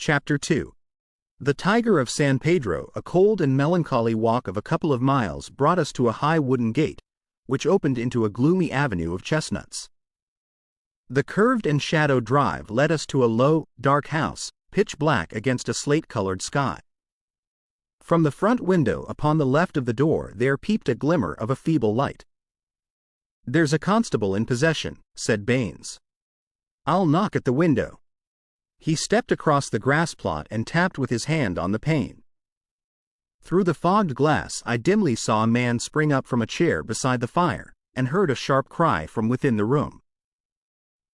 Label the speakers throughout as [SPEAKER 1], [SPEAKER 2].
[SPEAKER 1] Chapter 2. The Tiger of San Pedro. A cold and melancholy walk of a couple of miles brought us to a high wooden gate, which opened into a gloomy avenue of chestnuts. The curved and shadowed drive led us to a low, dark house, pitch black against a slate-colored sky. From the front window upon the left of the door there peeped a glimmer of a feeble light. "There's a constable in possession," said Baines. "I'll knock at the window." He stepped across the grass plot and tapped with his hand on the pane. Through the fogged glass I dimly saw a man spring up from a chair beside the fire, and heard a sharp cry from within the room.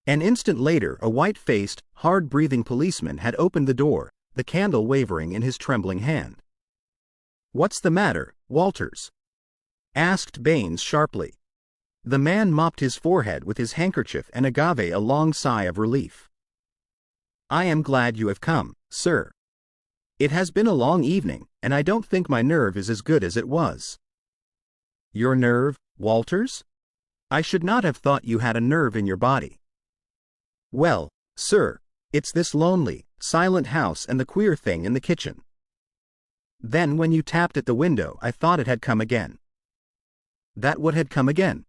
[SPEAKER 1] An instant later a white-faced, hard-breathing policeman had opened the door, the candle wavering in his trembling hand. "What's the matter, Walters?" asked Baines sharply. The man mopped his forehead with his handkerchief and gave a long sigh of relief. "I am glad you have come, sir. It has been a long evening, and I don't think my nerve is as good as it was." "Your nerve, Walters? I should not have thought you had a nerve in your body." "Well, sir, it's this lonely, silent house and the queer thing in the kitchen. Then when you tapped at the window I thought it had come again." "That what had come again?"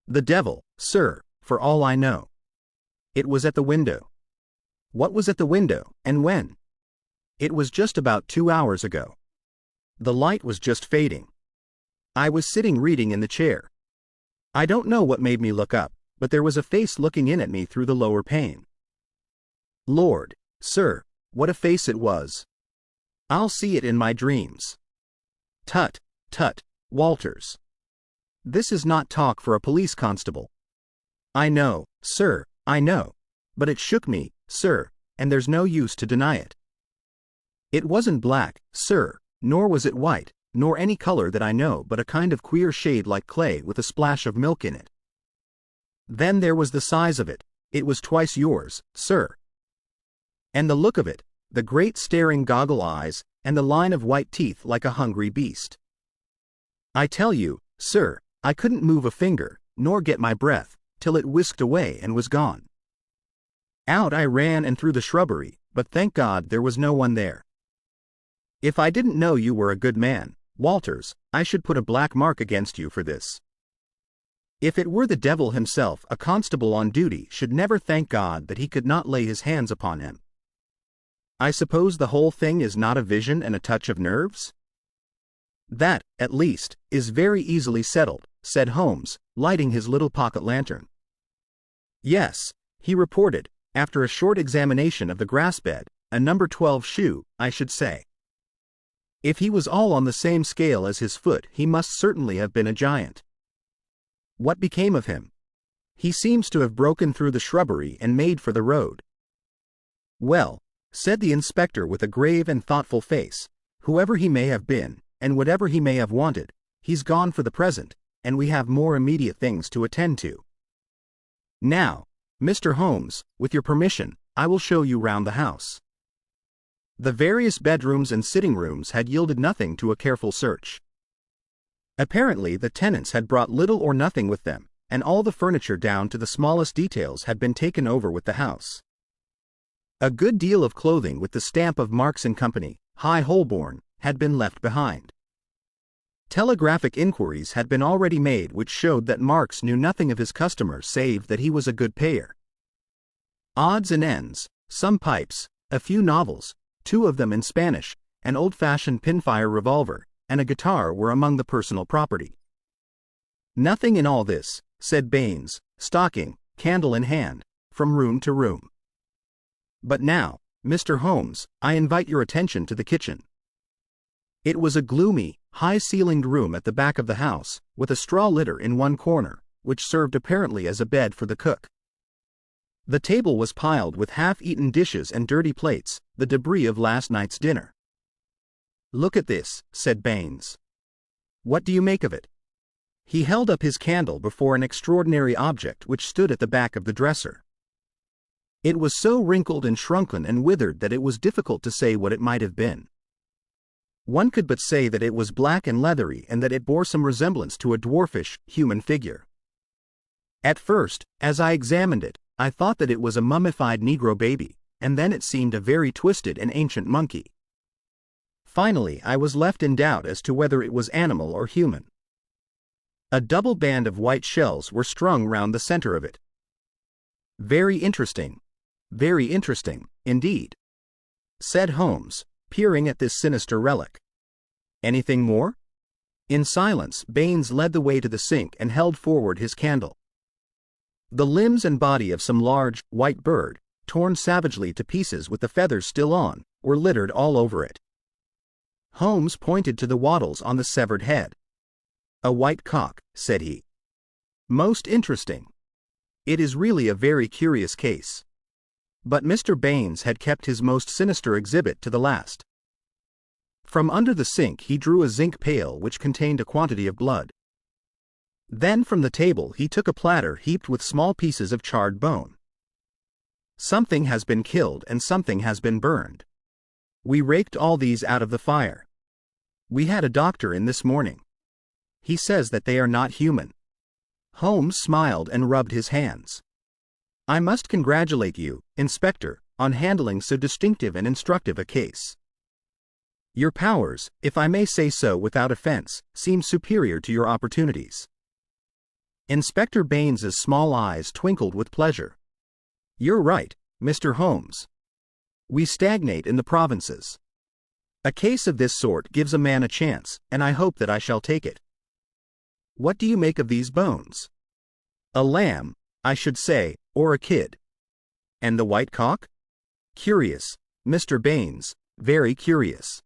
[SPEAKER 1] "The devil, sir, for all I know. It was at the window." "What was at the window, and when?" "It was just about 2 hours ago. The light was just fading. I was sitting reading in the chair. I don't know what made me look up, but there was a face looking in at me through the lower pane. Lord, sir, what a face it was! I'll see it in my dreams." "Tut, tut, Walters. This is not talk for a police constable." "I know, sir, I know. But it shook me, sir, and there's no use to deny it. It wasn't black, sir, nor was it white, nor any color that I know, but a kind of queer shade like clay with a splash of milk in it. Then there was the size of it. It was twice yours, sir. And the look of it, the great staring goggle eyes, and the line of white teeth like a hungry beast. I tell you, sir, I couldn't move a finger, nor get my breath, till it whisked away and was gone. Out I ran and through the shrubbery, but thank God there was no one there. If I didn't know you were a good man, Walters, I should put a black mark against you for this. If it were the devil himself, a constable on duty should never thank God that he could not lay his hands upon him. I suppose the whole thing is not a vision and a touch of nerves?" "That, at least, is very easily settled," said Holmes, lighting his little pocket lantern. "Yes," he reported, after a short examination of the grass bed, "a number 12 shoe, I should say. If he was all on the same scale as his foot, he must certainly have been a giant. What became of him? He seems to have broken through the shrubbery and made for the road." "Well," said the inspector with a grave and thoughtful face, "whoever he may have been, and whatever he may have wanted, he's gone for the present, and we have more immediate things to attend to. Now, Mr. Holmes, with your permission, I will show you round the house." The various bedrooms and sitting rooms had yielded nothing to a careful search. Apparently the tenants had brought little or nothing with them, and all the furniture down to the smallest details had been taken over with the house. A good deal of clothing with the stamp of Marks & Company, High Holborn, had been left behind. Telegraphic inquiries had been already made which showed that Marks knew nothing of his customers save that he was a good payer. Odds and ends, some pipes, a few novels, 2 of them in Spanish, an old-fashioned pinfire revolver, and a guitar were among the personal property. "Nothing in all this," said Baines, stalking, candle in hand, from room to room. "But now, Mr. Holmes, I invite your attention to the kitchen." It was a gloomy, high-ceilinged room at the back of the house, with a straw litter in one corner, which served apparently as a bed for the cook. The table was piled with half-eaten dishes and dirty plates, the debris of last night's dinner. "Look at this," said Baines. "What do you make of it?" He held up his candle before an extraordinary object which stood at the back of the dresser. It was so wrinkled and shrunken and withered that it was difficult to say what it might have been. One could but say that it was black and leathery and that it bore some resemblance to a dwarfish, human figure. At first, as I examined it, I thought that it was a mummified Negro baby, and then it seemed a very twisted and ancient monkey. Finally, I was left in doubt as to whether it was animal or human. A double band of white shells were strung round the center of it. Very interesting, indeed," said Holmes, peering at this sinister relic. "Anything more?" In silence, Baines led the way to the sink and held forward his candle. The limbs and body of some large, white bird, torn savagely to pieces with the feathers still on, were littered all over it. Holmes pointed to the wattles on the severed head. "A white cock," said he. "Most interesting. It is really a very curious case." But Mr. Baines had kept his most sinister exhibit to the last. From under the sink he drew a zinc pail which contained a quantity of blood. Then from the table he took a platter heaped with small pieces of charred bone. "Something has been killed and something has been burned. We raked all these out of the fire. We had a doctor in this morning. He says that they are not human." Holmes smiled and rubbed his hands. "I must congratulate you, Inspector, on handling so distinctive and instructive a case. Your powers, if I may say so without offense, seem superior to your opportunities." Inspector Baines's small eyes twinkled with pleasure. "You're right, Mr. Holmes. We stagnate in the provinces. A case of this sort gives a man a chance, and I hope that I shall take it. What do you make of these bones?" "A lamb, I should say, or a kid." "And the white cock?" "Curious, Mr. Baines, very curious.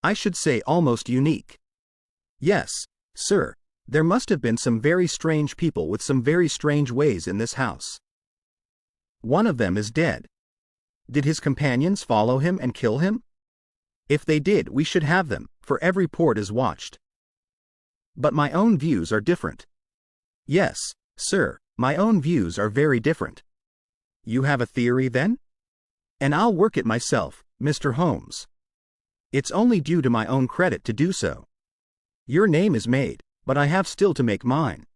[SPEAKER 1] I should say almost unique. Yes, sir, there must have been some very strange people with some very strange ways in this house. One of them is dead. Did his companions follow him and kill him? If they did, we should have them, for every port is watched. But my own views are different." "Yes, sir, my own views are very different." "You have a theory, then?" "And I'll work it myself, Mr. Holmes. It's only due to my own credit to do so. Your name is made, but I have still to make mine.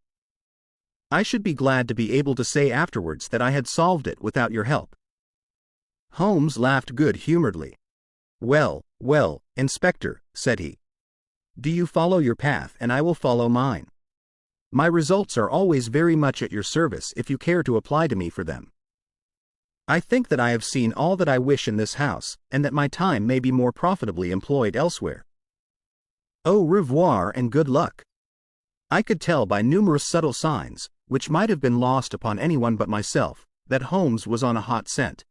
[SPEAKER 1] I should be glad to be able to say afterwards that I had solved it without your help." Holmes laughed good-humoredly. Well, Inspector," said he. "Do you follow your path and I will follow mine. My results are always very much at your service if you care to apply to me for them. I think that I have seen all that I wish in this house, and that my time may be more profitably employed elsewhere. Au revoir and good luck." I could tell by numerous subtle signs, which might have been lost upon anyone but myself, that Holmes was on a hot scent.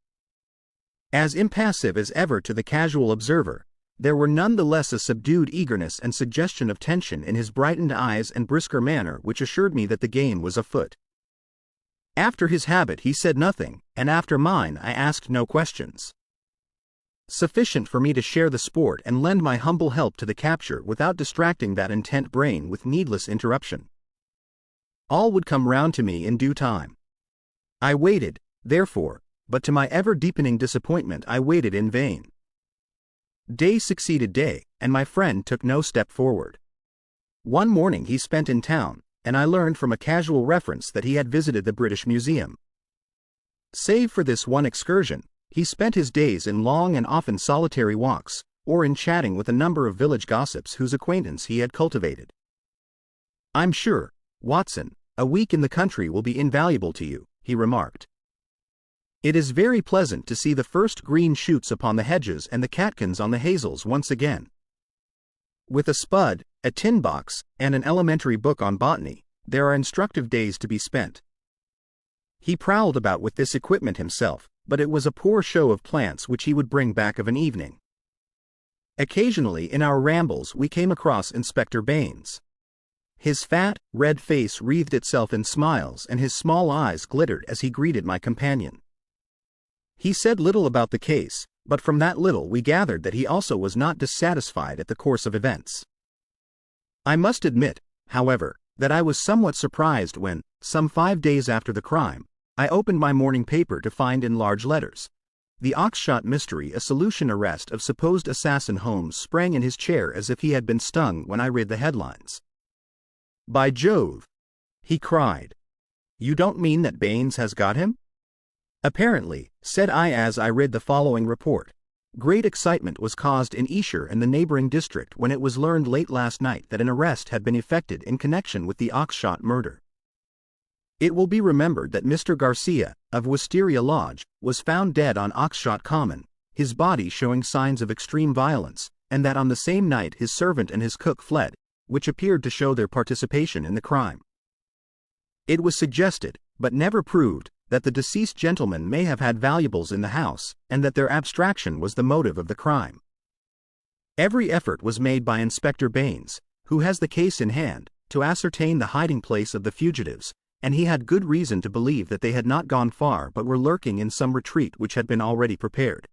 [SPEAKER 1] As impassive as ever to the casual observer, there were none the less a subdued eagerness and suggestion of tension in his brightened eyes and brisker manner which assured me that the game was afoot. After his habit he said nothing, and after mine I asked no questions. Sufficient for me to share the sport and lend my humble help to the capture without distracting that intent brain with needless interruption. All would come round to me in due time. I waited, therefore, but to my ever-deepening disappointment I waited in vain. Day succeeded day, and my friend took no step forward. One morning he spent in town, and I learned from a casual reference that he had visited the British Museum. Save for this one excursion, he spent his days in long and often solitary walks, or in chatting with a number of village gossips whose acquaintance he had cultivated. "I'm sure, Watson, a week in the country will be invaluable to you," he remarked. "It is very pleasant to see the first green shoots upon the hedges and the catkins on the hazels once again. With a spud, a tin box, and an elementary book on botany, there are instructive days to be spent." He prowled about with this equipment himself, but it was a poor show of plants which he would bring back of an evening. Occasionally in our rambles we came across Inspector Baines. His fat, red face wreathed itself in smiles and his small eyes glittered as he greeted my companion. He said little about the case, but from that little we gathered that he also was not dissatisfied at the course of events. I must admit, however, that I was somewhat surprised when, some 5 days after the crime, I opened my morning paper to find in large letters, "The Oxshott Mystery, a solution arrest of supposed assassin." Holmes sprang in his chair as if he had been stung when I read the headlines. "By Jove!" he cried. "You don't mean that Baines has got him?" Apparently, said I as I read the following report, great excitement was caused in Esher and the neighboring district when it was learned late last night that an arrest had been effected in connection with the Oxshott murder. It will be remembered that Mr. Garcia, of Wisteria Lodge, was found dead on Oxshott Common, his body showing signs of extreme violence, and that on the same night his servant and his cook fled, which appeared to show their participation in the crime. It was suggested, but never proved, that the deceased gentleman may have had valuables in the house, and that their abstraction was the motive of the crime. Every effort was made by Inspector Baines, who has the case in hand, to ascertain the hiding place of the fugitives, and he had good reason to believe that they had not gone far but were lurking in some retreat which had been already prepared.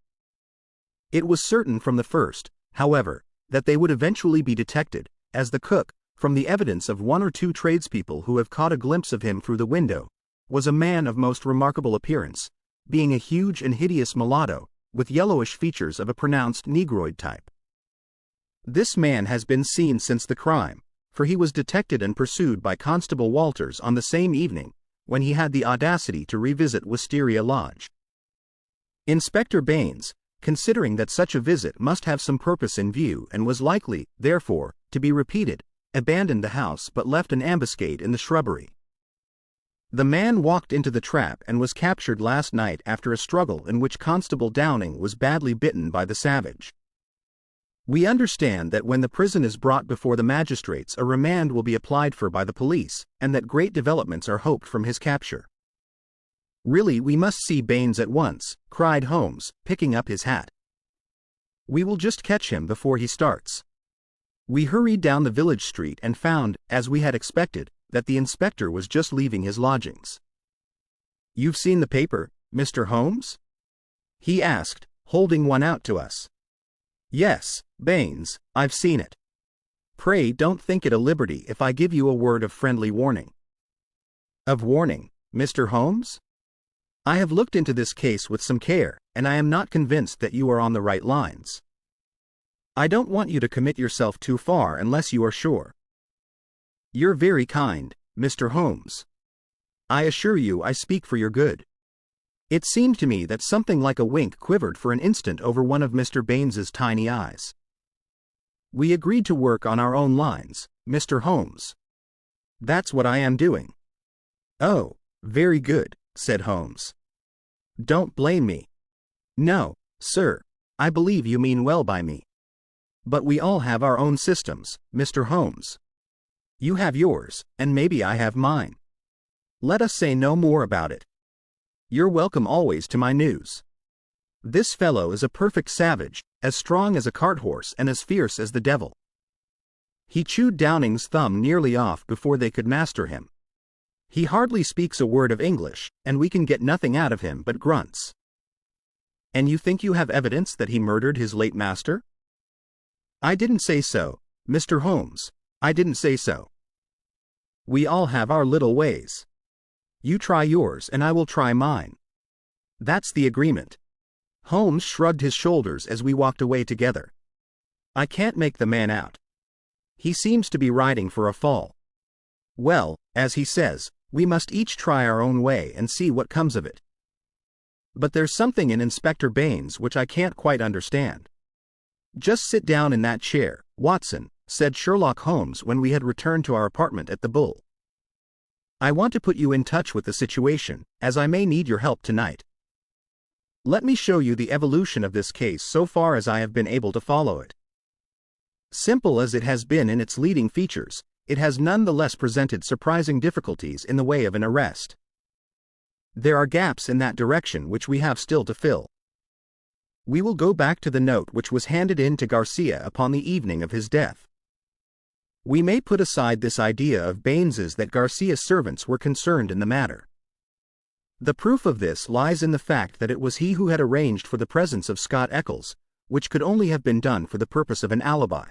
[SPEAKER 1] It was certain from the first, however, that they would eventually be detected, as the cook, from the evidence of one or two tradespeople who have caught a glimpse of him through the window, was a man of most remarkable appearance, being a huge and hideous mulatto, with yellowish features of a pronounced negroid type. This man has been seen since the crime, for he was detected and pursued by Constable Walters on the same evening, when he had the audacity to revisit Wisteria Lodge. Inspector Baines, considering that such a visit must have some purpose in view and was likely, therefore, to be repeated, abandoned the house but left an ambuscade in the shrubbery. The man walked into the trap and was captured last night after a struggle in which Constable Downing was badly bitten by the savage. We understand that when the prison is brought before the magistrates a remand will be applied for by the police, and that great developments are hoped from his capture. Really, we must see Baines at once, cried Holmes, picking up his hat. We will just catch him before he starts. We hurried down the village street and found, as we had expected, that the inspector was just leaving his lodgings. You've seen the paper, Mr. Holmes? He asked, holding one out to us. Yes, Baines, I've seen it. Pray don't think it a liberty if I give you a word of friendly warning. Of warning, Mr. Holmes? I have looked into this case with some care, and I am not convinced that you are on the right lines. I don't want you to commit yourself too far unless you are sure. You're very kind, Mr. Holmes. I assure you I speak for your good. It seemed to me that something like a wink quivered for an instant over one of Mr. Baines's tiny eyes. We agreed to work on our own lines, Mr. Holmes. That's what I am doing. Oh, very good, said Holmes. Don't blame me. No, sir, I believe you mean well by me. But we all have our own systems, Mr. Holmes. You have yours, and maybe I have mine. Let us say no more about it. You're welcome always to my news. This fellow is a perfect savage, as strong as a cart horse and as fierce as the devil. He chewed Downing's thumb nearly off before they could master him. He hardly speaks a word of English, and we can get nothing out of him but grunts. And you think you have evidence that he murdered his late master? I didn't say so, Mr. Holmes, I didn't say so. We all have our little ways. You try yours and I will try mine. That's the agreement. Holmes shrugged his shoulders as we walked away together. I can't make the man out. He seems to be riding for a fall. Well, as he says, we must each try our own way and see what comes of it. But there's something in Inspector Baines which I can't quite understand. Just sit down in that chair, Watson, said Sherlock Holmes when we had returned to our apartment at the Bull. I want to put you in touch with the situation, as I may need your help tonight. Let me show you the evolution of this case so far as I have been able to follow it. Simple as it has been in its leading features, it has none the less presented surprising difficulties in the way of an arrest. There are gaps in that direction which we have still to fill. We will go back to the note which was handed in to Garcia upon the evening of his death. We may put aside this idea of Baines's that Garcia's servants were concerned in the matter. The proof of this lies in the fact that it was he who had arranged for the presence of Scott Eccles, which could only have been done for the purpose of an alibi.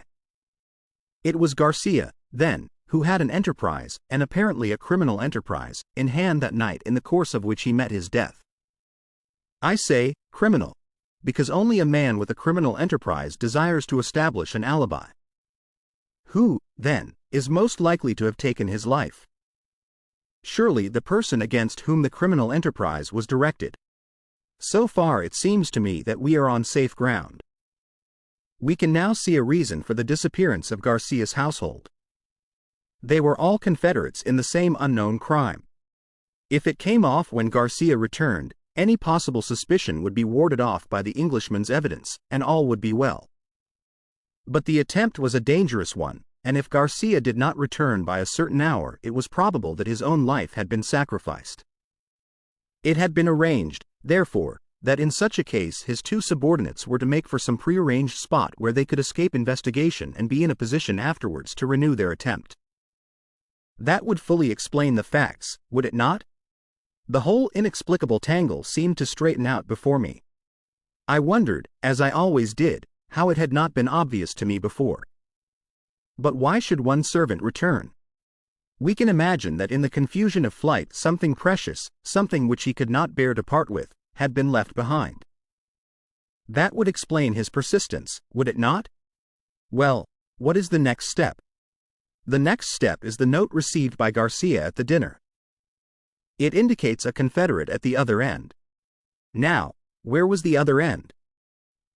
[SPEAKER 1] It was Garcia, then, who had an enterprise, and apparently a criminal enterprise, in hand that night in the course of which he met his death. I say, criminal, because only a man with a criminal enterprise desires to establish an alibi. Who, then, is most likely to have taken his life? Surely the person against whom the criminal enterprise was directed. So far it seems to me that we are on safe ground. We can now see a reason for the disappearance of Garcia's household. They were all confederates in the same unknown crime. If it came off when Garcia returned, any possible suspicion would be warded off by the Englishman's evidence, and all would be well. But the attempt was a dangerous one, and if Garcia did not return by a certain hour, it was probable that his own life had been sacrificed. It had been arranged, therefore, that in such a case his two subordinates were to make for some prearranged spot where they could escape investigation and be in a position afterwards to renew their attempt. That would fully explain the facts, would it not? The whole inexplicable tangle seemed to straighten out before me. I wondered, as I always did, how it had not been obvious to me before. But why should one servant return? We can imagine that in the confusion of flight something precious, something which he could not bear to part with, had been left behind. That would explain his persistence, would it not? Well, what is the next step? The next step is the note received by Garcia at the dinner. It indicates a confederate at the other end. Now, where was the other end?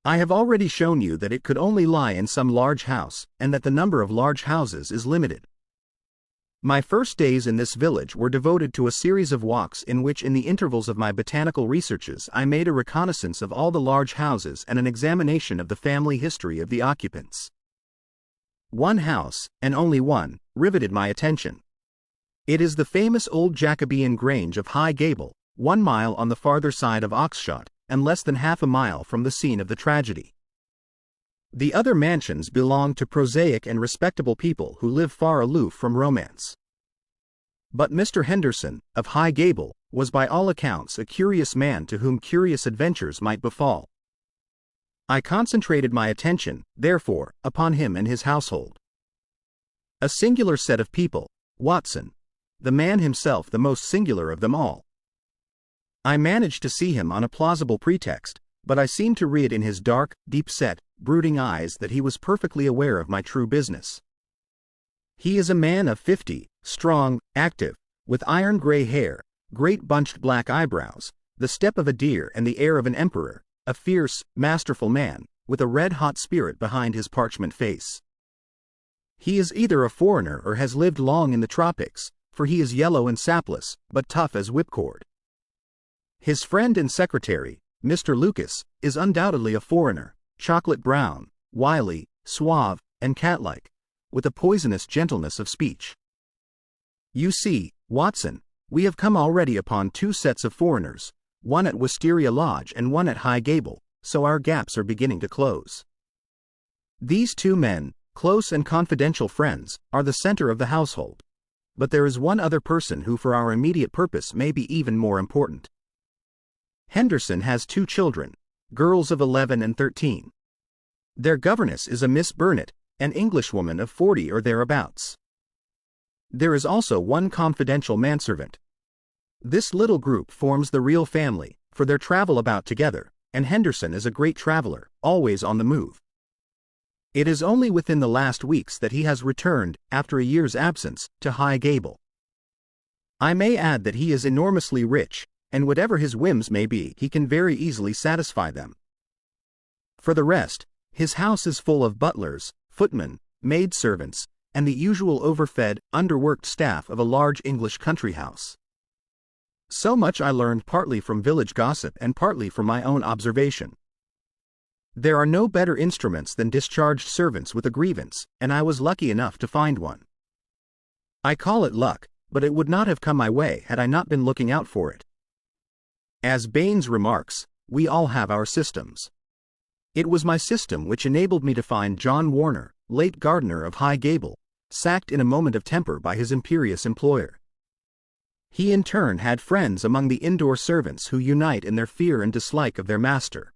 [SPEAKER 1] I have already shown you that it could only lie in some large house, and that the number of large houses is limited. My first days in this village were devoted to a series of walks in which in the intervals of my botanical researches I made a reconnaissance of all the large houses and an examination of the family history of the occupants. One house, and only one, riveted my attention. It is the famous old Jacobean Grange of High Gable, 1 mile on the farther side of Oxshott, and less than half a mile from the scene of the tragedy. The other mansions belong to prosaic and respectable people who live far aloof from romance. But Mr. Henderson, of High Gable, was by all accounts a curious man to whom curious adventures might befall. I concentrated my attention, therefore, upon him and his household. A singular set of people, Watson, the man himself the most singular of them all. I managed to see him on a plausible pretext, but I seemed to read in his dark, deep-set, brooding eyes that he was perfectly aware of my true business. He is a man of 50, strong, active, with iron-gray hair, great bunched black eyebrows, the step of a deer and the air of an emperor, a fierce, masterful man, with a red-hot spirit behind his parchment face. He is either a foreigner or has lived long in the tropics, for he is yellow and sapless, but tough as whipcord. His friend and secretary, Mr. Lucas, is undoubtedly a foreigner, chocolate brown, wily, suave, and cat-like, with a poisonous gentleness of speech. You see, Watson, we have come already upon 2 sets of foreigners, one at Wisteria Lodge and one at High Gable, so our gaps are beginning to close. These 2 men, close and confidential friends, are the center of the household. But there is one other person who for our immediate purpose may be even more important. Henderson has 2 children, girls of 11 and 13. Their governess is a Miss Burnett, an Englishwoman of 40 or thereabouts. There is also one confidential manservant. This little group forms the real family, for they travel about together, and Henderson is a great traveler, always on the move. It is only within the last weeks that he has returned, after a year's absence, to High Gable. I may add that he is enormously rich, and whatever his whims may be, he can very easily satisfy them. For the rest, his house is full of butlers, footmen, maidservants, and the usual overfed, underworked staff of a large English country house. So much I learned partly from village gossip and partly from my own observation. There are no better instruments than discharged servants with a grievance, and I was lucky enough to find one. I call it luck, but it would not have come my way had I not been looking out for it. As Baines remarks, we all have our systems. It was my system which enabled me to find John Warner, late gardener of High Gable, sacked in a moment of temper by his imperious employer. He in turn had friends among the indoor servants who unite in their fear and dislike of their master.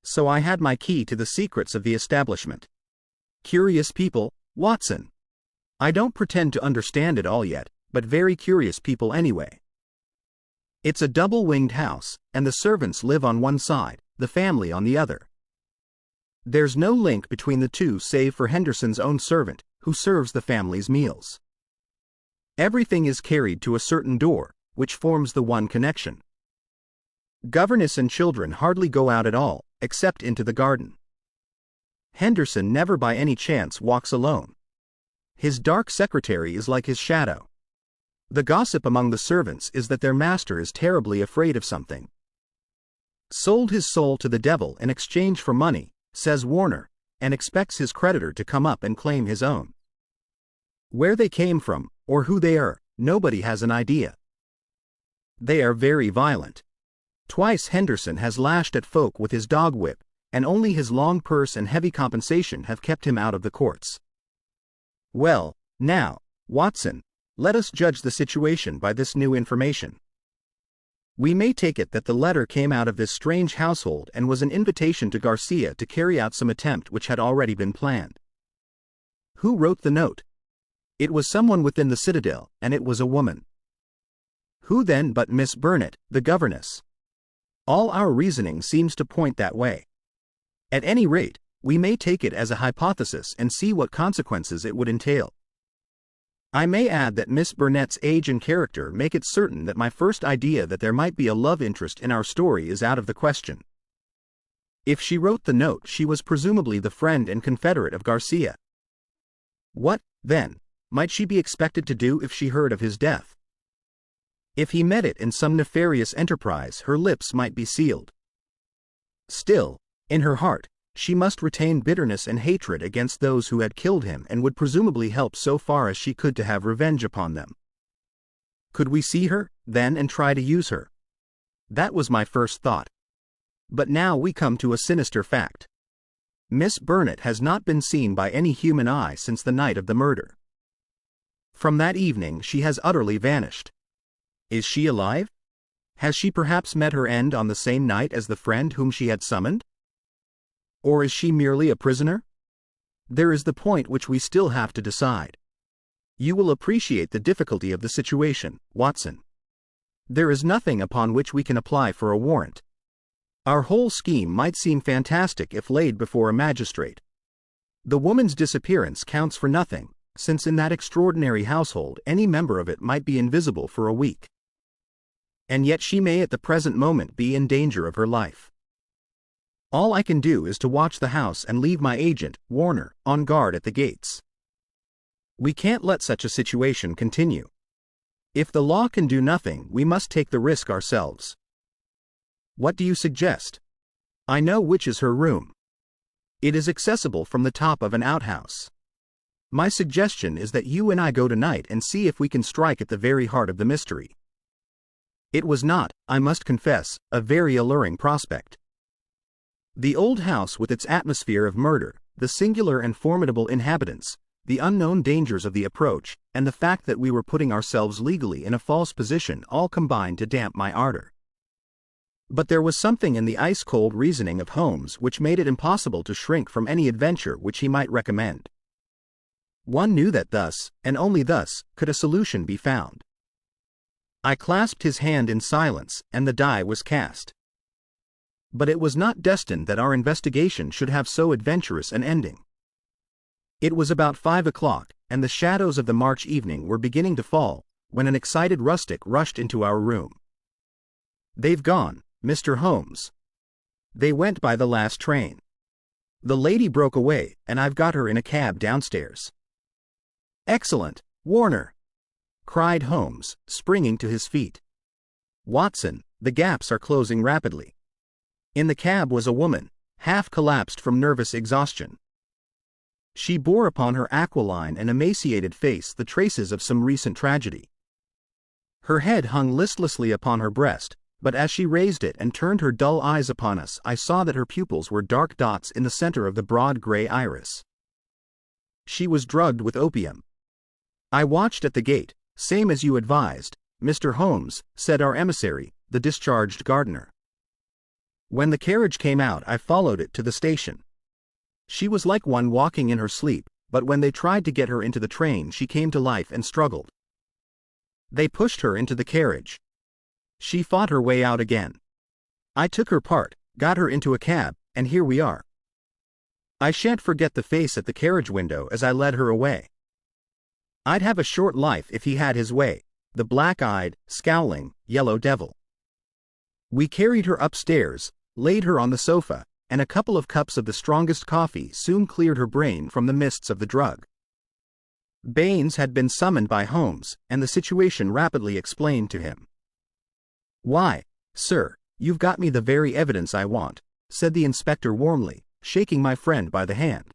[SPEAKER 1] So I had my key to the secrets of the establishment. Curious people, Watson. I don't pretend to understand it all yet, but very curious people anyway. It's a double-winged house, and the servants live on one side, the family on the other. There's no link between the two save for Henderson's own servant, who serves the family's meals. Everything is carried to a certain door, which forms the one connection. Governess and children hardly go out at all, except into the garden. Henderson never by any chance walks alone. His dark secretary is like his shadow. The gossip among the servants is that their master is terribly afraid of something. Sold his soul to the devil in exchange for money, says Warner, and expects his creditor to come up and claim his own. Where they came from, or who they are, nobody has an idea. They are very violent. Twice Henderson has lashed at folk with his dog whip, and only his long purse and heavy compensation have kept him out of the courts. Well, now, Watson, let us judge the situation by this new information. We may take it that the letter came out of this strange household and was an invitation to Garcia to carry out some attempt which had already been planned. Who wrote the note? It was someone within the citadel, and it was a woman. Who then but Miss Burnett, the governess? All our reasoning seems to point that way. At any rate, we may take it as a hypothesis and see what consequences it would entail. I may add that Miss Burnett's age and character make it certain that my first idea that there might be a love interest in our story is out of the question. If she wrote the note, she was presumably the friend and confederate of Garcia. What, then, might she be expected to do if she heard of his death? If he met it in some nefarious enterprise, her lips might be sealed. Still, in her heart, she must retain bitterness and hatred against those who had killed him and would presumably help so far as she could to have revenge upon them. Could we see her, then, and try to use her? That was my first thought. But now we come to a sinister fact. Miss Burnett has not been seen by any human eye since the night of the murder. From that evening she has utterly vanished. Is she alive? Has she perhaps met her end on the same night as the friend whom she had summoned? Or is she merely a prisoner? There is the point which we still have to decide. You will appreciate the difficulty of the situation, Watson. There is nothing upon which we can apply for a warrant. Our whole scheme might seem fantastic if laid before a magistrate. The woman's disappearance counts for nothing, since in that extraordinary household any member of it might be invisible for a week. And yet she may at the present moment be in danger of her life. All I can do is to watch the house and leave my agent, Warner, on guard at the gates. We can't let such a situation continue. If the law can do nothing, we must take the risk ourselves. What do you suggest? I know which is her room. It is accessible from the top of an outhouse. My suggestion is that you and I go tonight and see if we can strike at the very heart of the mystery. It was not, I must confess, a very alluring prospect. The old house with its atmosphere of murder, the singular and formidable inhabitants, the unknown dangers of the approach, and the fact that we were putting ourselves legally in a false position all combined to damp my ardor. But there was something in the ice-cold reasoning of Holmes which made it impossible to shrink from any adventure which he might recommend. One knew that thus, and only thus, could a solution be found. I clasped his hand in silence, and the die was cast. But it was not destined that our investigation should have so adventurous an ending. It was about 5 o'clock, and the shadows of the March evening were beginning to fall, when an excited rustic rushed into our room. "They've gone, Mr. Holmes. They went by the last train. The lady broke away, and I've got her in a cab downstairs." "Excellent, Warner!" cried Holmes, springing to his feet. "Watson, the gaps are closing rapidly." In the cab was a woman, half collapsed from nervous exhaustion. She bore upon her aquiline and emaciated face the traces of some recent tragedy. Her head hung listlessly upon her breast, but as she raised it and turned her dull eyes upon us, I saw that her pupils were dark dots in the center of the broad gray iris. She was drugged with opium. "I watched at the gate, same as you advised, Mr. Holmes," said our emissary, the discharged gardener. "When the carriage came out, I followed it to the station. She was like one walking in her sleep, but when they tried to get her into the train, she came to life and struggled. They pushed her into the carriage. She fought her way out again. I took her part, got her into a cab, and here we are. I shan't forget the face at the carriage window as I led her away. I'd have a short life if he had his way, the black-eyed, scowling, yellow devil." We carried her upstairs, laid her on the sofa, and a couple of cups of the strongest coffee soon cleared her brain from the mists of the drug. Baines had been summoned by Holmes, and the situation rapidly explained to him. "Why, sir, you've got me the very evidence I want," said the inspector warmly, shaking my friend by the hand.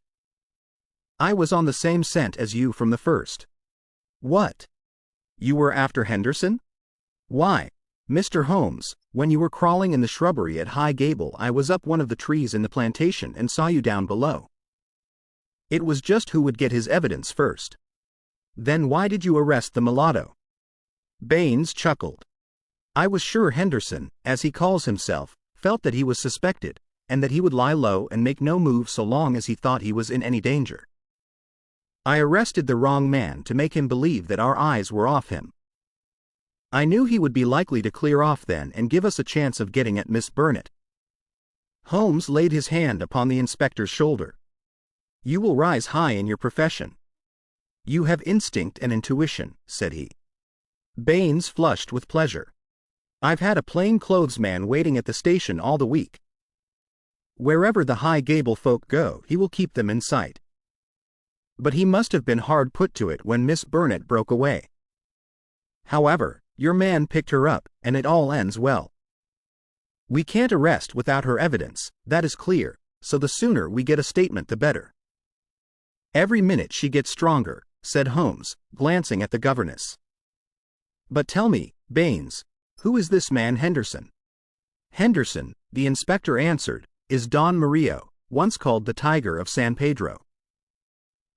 [SPEAKER 1] "I was on the same scent as you from the first." "What? You were after Henderson?" "Why, Mr. Holmes, when you were crawling in the shrubbery at High Gable, I was up one of the trees in the plantation and saw you down below. It was just who would get his evidence first." "Then why did you arrest the mulatto?" Baines chuckled. "I was sure Henderson, as he calls himself, felt that he was suspected, and that he would lie low and make no move so long as he thought he was in any danger. I arrested the wrong man to make him believe that our eyes were off him. I knew he would be likely to clear off then and give us a chance of getting at Miss Burnett." Holmes laid his hand upon the inspector's shoulder. "You will rise high in your profession. You have instinct and intuition," said he. Baines flushed with pleasure. "I've had a plain-clothes man waiting at the station all the week. Wherever the High Gable folk go, he will keep them in sight. But he must have been hard put to it when Miss Burnett broke away. However, your man picked her up, and it all ends well. We can't arrest without her evidence, that is clear, so the sooner we get a statement the better." "Every minute she gets stronger," said Holmes, glancing at the governess. "But tell me, Baines, who is this man Henderson?" "Henderson," the inspector answered, "is Don Murillo, once called the Tiger of San Pedro."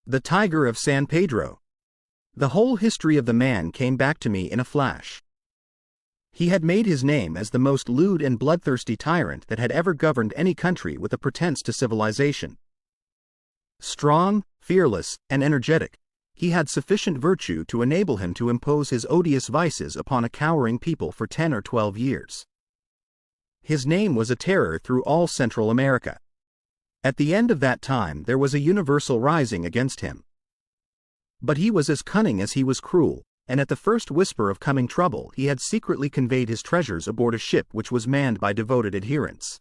[SPEAKER 1] "The Tiger of San Pedro." The whole history of the man came back to me in a flash. He had made his name as the most lewd and bloodthirsty tyrant that had ever governed any country with a pretense to civilization. Strong, fearless, and energetic, he had sufficient virtue to enable him to impose his odious vices upon a cowering people for 10 or 12 years. His name was a terror through all Central America. At the end of that time there was a universal rising against him. But he was as cunning as he was cruel, and at the first whisper of coming trouble he had secretly conveyed his treasures aboard a ship which was manned by devoted adherents.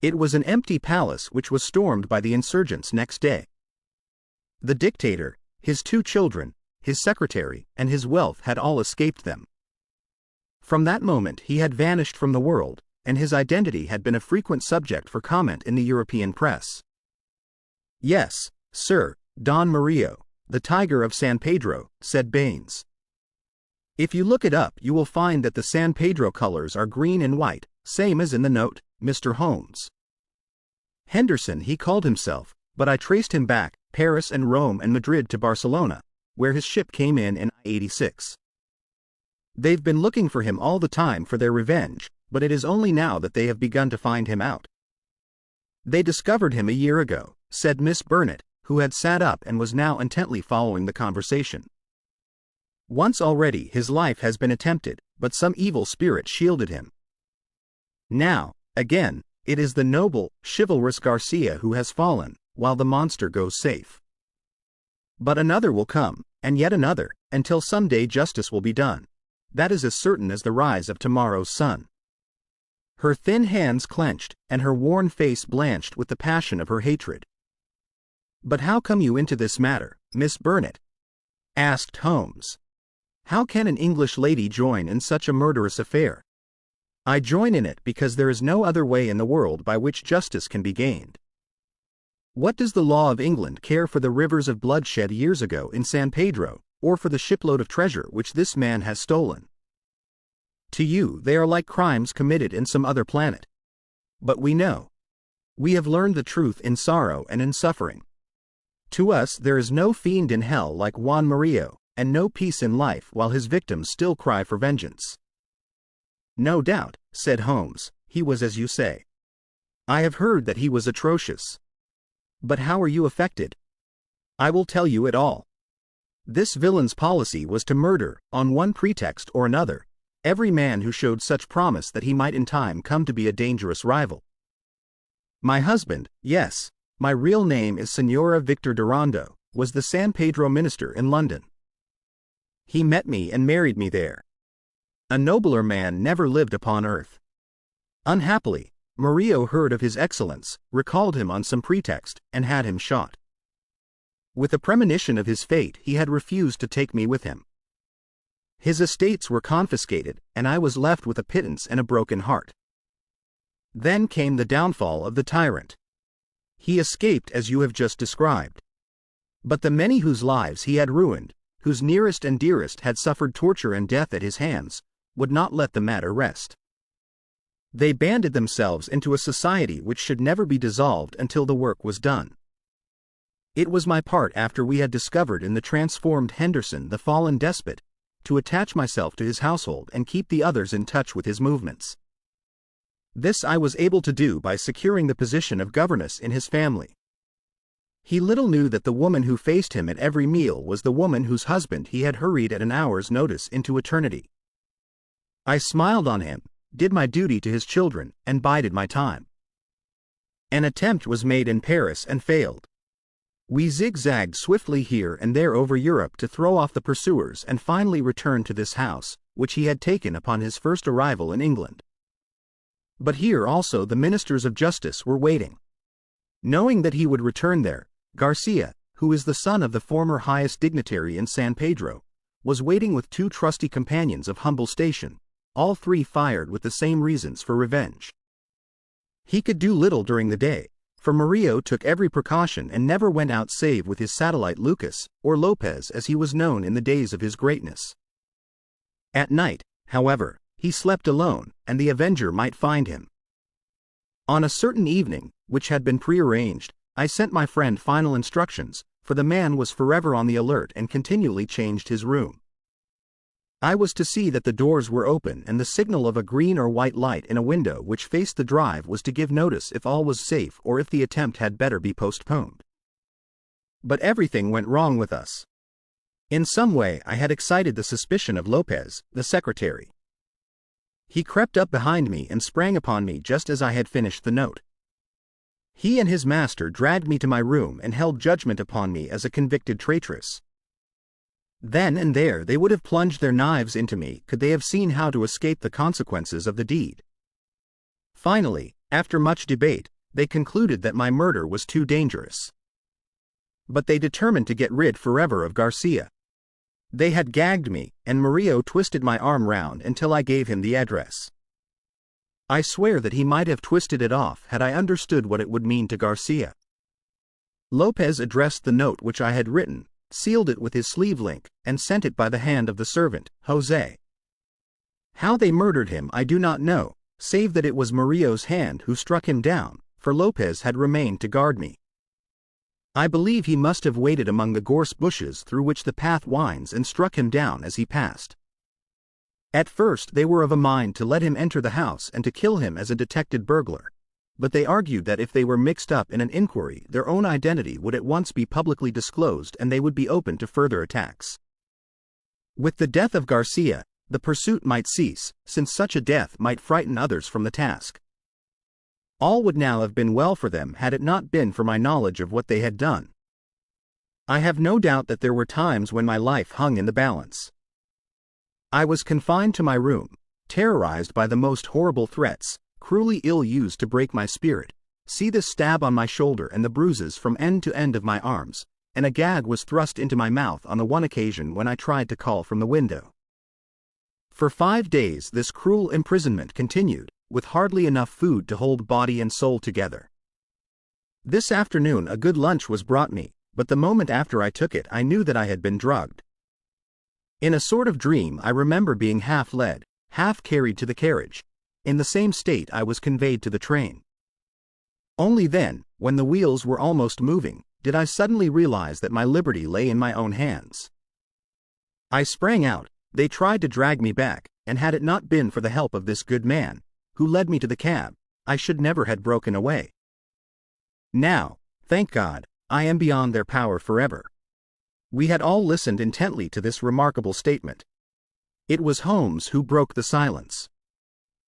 [SPEAKER 1] It was an empty palace which was stormed by the insurgents next day. The dictator, his 2 children, his secretary, and his wealth had all escaped them. From that moment he had vanished from the world, and his identity had been a frequent subject for comment in the European press. "Yes, sir, Don Murillo, the Tiger of San Pedro," said Baines. "If you look it up you will find that the San Pedro colors are green and white, same as in the note, Mr. Holmes. Henderson he called himself, but I traced him back, Paris and Rome and Madrid to Barcelona, where his ship came in 86. They've been looking for him all the time for their revenge, but it is only now that they have begun to find him out." "They discovered him a year ago," said Miss Burnett, who had sat up and was now intently following the conversation. "Once already his life has been attempted, but some evil spirit shielded him. Now, again, it is the noble, chivalrous Garcia who has fallen, while the monster goes safe. But another will come, and yet another, until some day justice will be done. That is as certain as the rise of tomorrow's sun." Her thin hands clenched, and her worn face blanched with the passion of her hatred. "But how come you into this matter, Miss Burnett?" asked Holmes. "How can an English lady join in such a murderous affair?" "I join in it because there is no other way in the world by which justice can be gained. What does the law of England care for the rivers of blood shed years ago in San Pedro, or for the shipload of treasure which this man has stolen? To you they are like crimes committed in some other planet. But we know. We have learned the truth in sorrow and in suffering. To us there is no fiend in hell like Juan Murillo, and no peace in life while his victims still cry for vengeance." "No doubt," said Holmes, "he was as you say. I have heard that he was atrocious. But how are you affected?" "I will tell you it all. This villain's policy was to murder, on one pretext or another, every man who showed such promise that he might in time come to be a dangerous rival. My husband, yes, my real name is Senora Victor Durando, was the San Pedro minister in London. He met me and married me there. A nobler man never lived upon earth. Unhappily, Murillo heard of his excellence, recalled him on some pretext, and had him shot. With a premonition of his fate, he had refused to take me with him. His estates were confiscated, and I was left with a pittance and a broken heart. Then came the downfall of the tyrant. He escaped as you have just described. But the many whose lives he had ruined, whose nearest and dearest had suffered torture and death at his hands, would not let the matter rest. They banded themselves into a society which should never be dissolved until the work was done. It was my part, after we had discovered in the transformed Henderson the fallen despot, to attach myself to his household and keep the others in touch with his movements. This I was able to do by securing the position of governess in his family. He little knew that the woman who faced him at every meal was the woman whose husband he had hurried at an hour's notice into eternity. I smiled on him, did my duty to his children, and bided my time. An attempt was made in Paris and failed. We zigzagged swiftly here and there over Europe to throw off the pursuers and finally returned to this house, which he had taken upon his first arrival in England. But here also the ministers of justice were waiting. Knowing that he would return there, Garcia, who is the son of the former highest dignitary in San Pedro, was waiting with 2 trusty companions of humble station, all 3 fired with the same reasons for revenge. He could do little during the day, for Murillo took every precaution and never went out save with his satellite Lucas, or Lopez as he was known in the days of his greatness. At night, however, he slept alone, and the avenger might find him. On a certain evening, which had been prearranged, I sent my friend final instructions, for the man was forever on the alert and continually changed his room. I was to see that the doors were open, and the signal of a green or white light in a window which faced the drive was to give notice if all was safe or if the attempt had better be postponed. But everything went wrong with us. In some way I had excited the suspicion of Lopez, the secretary. He crept up behind me and sprang upon me just as I had finished the note. He and his master dragged me to my room and held judgment upon me as a convicted traitress. Then and there they would have plunged their knives into me could they have seen how to escape the consequences of the deed. Finally, after much debate, they concluded that my murder was too dangerous. But they determined to get rid forever of Garcia. They had gagged me, and Murillo twisted my arm round until I gave him the address. I swear that he might have twisted it off had I understood what it would mean to Garcia. Lopez addressed the note which I had written, sealed it with his sleeve link, and sent it by the hand of the servant, Jose. How they murdered him I do not know, save that it was Murillo's hand who struck him down, for Lopez had remained to guard me. I believe he must have waited among the gorse bushes through which the path winds and struck him down as he passed. At first they were of a mind to let him enter the house and to kill him as a detected burglar, but they argued that if they were mixed up in an inquiry their own identity would at once be publicly disclosed and they would be open to further attacks. With the death of Garcia, the pursuit might cease, since such a death might frighten others from the task. All would now have been well for them had it not been for my knowledge of what they had done. I have no doubt that there were times when my life hung in the balance. I was confined to my room, terrorized by the most horrible threats, cruelly ill-used to break my spirit. See this stab on my shoulder and the bruises from end to end of my arms, and a gag was thrust into my mouth on the one occasion when I tried to call from the window. For 5 days this cruel imprisonment continued, with hardly enough food to hold body and soul together. This afternoon a good lunch was brought me, but the moment after I took it I knew that I had been drugged. In a sort of dream I remember being half led, half carried to the carriage. In the same state I was conveyed to the train. Only then, when the wheels were almost moving, did I suddenly realize that my liberty lay in my own hands. I sprang out, they tried to drag me back, and had it not been for the help of this good man, who led me to the cab, I should never have broken away. Now, thank God, I am beyond their power forever. We had all listened intently to this remarkable statement. It was Holmes who broke the silence.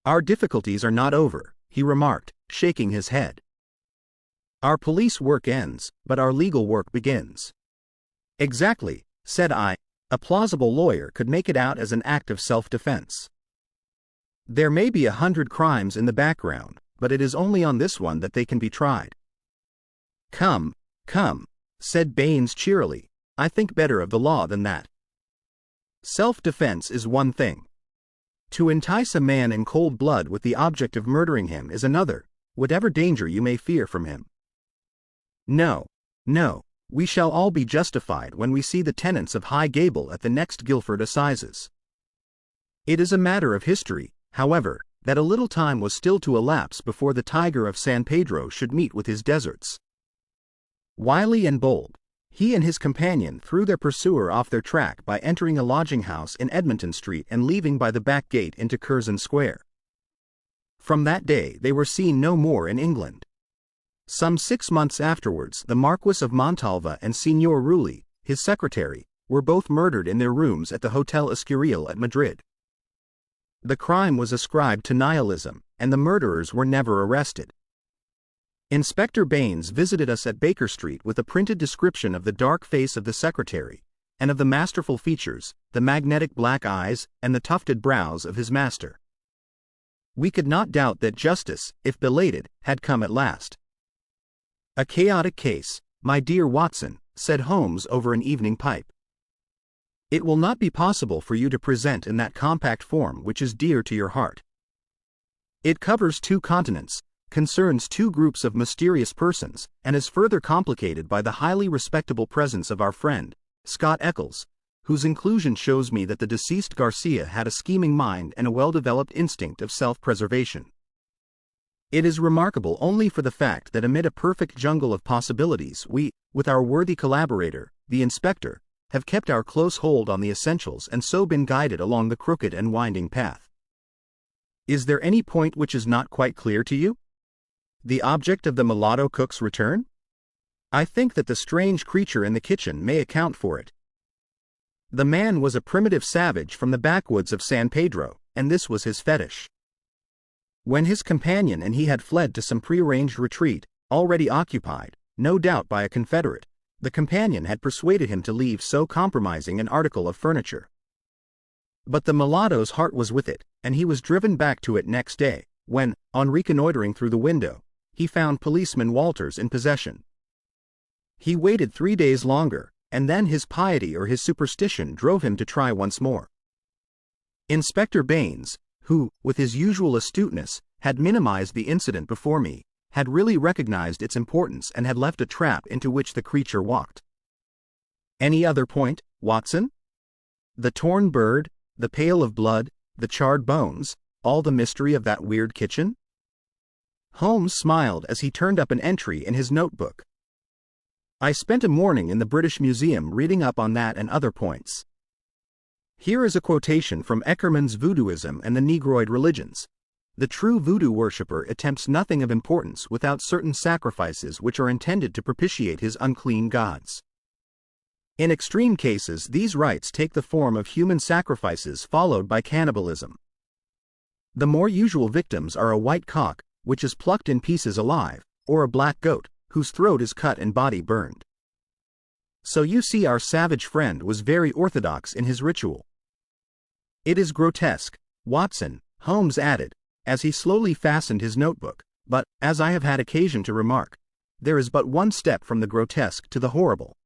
[SPEAKER 1] Our difficulties are not over, he remarked, shaking his head. Our police work ends, but our legal work begins. Exactly, said I, a plausible lawyer could make it out as an act of self-defense. There may be 100 crimes in the background, but it is only on this one that they can be tried. Come, come, said Baines cheerily, I think better of the law than that. Self-defense is one thing. To entice a man in cold blood with the object of murdering him is another, whatever danger you may fear from him. No, no, we shall all be justified when we see the tenants of High Gable at the next Guildford Assizes. It is a matter of history, however, that a little time was still to elapse before the Tiger of San Pedro should meet with his deserts. Wily and bold, he and his companion threw their pursuer off their track by entering a lodging-house in Edmonton Street and leaving by the back gate into Curzon Square. From that day they were seen no more in England. Some 6 months afterwards the Marquis of Montalva and Signor Rulli, his secretary, were both murdered in their rooms at the Hotel Escurial at Madrid. The crime was ascribed to nihilism, and the murderers were never arrested. Inspector Baines visited us at Baker Street with a printed description of the dark face of the secretary, and of the masterful features, the magnetic black eyes, and the tufted brows of his master. We could not doubt that justice, if belated, had come at last. A chaotic case, my dear Watson, said Holmes over an evening pipe. It will not be possible for you to present in that compact form which is dear to your heart. It covers 2 continents, concerns 2 groups of mysterious persons, and is further complicated by the highly respectable presence of our friend, Scott Eccles, whose inclusion shows me that the deceased Garcia had a scheming mind and a well-developed instinct of self-preservation. It is remarkable only for the fact that amid a perfect jungle of possibilities we, with our worthy collaborator, the inspector, have kept our close hold on the essentials and so been guided along the crooked and winding path. Is there any point which is not quite clear to you? The object of the mulatto cook's return? I think that the strange creature in the kitchen may account for it. The man was a primitive savage from the backwoods of San Pedro, and this was his fetish. When his companion and he had fled to some prearranged retreat, already occupied, no doubt by a confederate, the companion had persuaded him to leave so compromising an article of furniture. But the mulatto's heart was with it, and he was driven back to it next day, when, on reconnoitering through the window, he found policeman Walters in possession. He waited 3 days longer, and then his piety or his superstition drove him to try once more. Inspector Baines, who, with his usual astuteness, had minimized the incident before me, had really recognized its importance and had left a trap into which the creature walked. Any other point, Watson? The torn bird, the pail of blood, the charred bones, all the mystery of that weird kitchen? Holmes smiled as he turned up an entry in his notebook. I spent a morning in the British Museum reading up on that and other points. Here is a quotation from Eckermann's Voodooism and the Negroid Religions. The true voodoo worshipper attempts nothing of importance without certain sacrifices which are intended to propitiate his unclean gods. In extreme cases, these rites take the form of human sacrifices followed by cannibalism. The more usual victims are a white cock, which is plucked in pieces alive, or a black goat, whose throat is cut and body burned. So you see our savage friend was very orthodox in his ritual. It is grotesque, Watson, Holmes added, as he slowly fastened his notebook, but, as I have had occasion to remark, there is but one step from the grotesque to the horrible.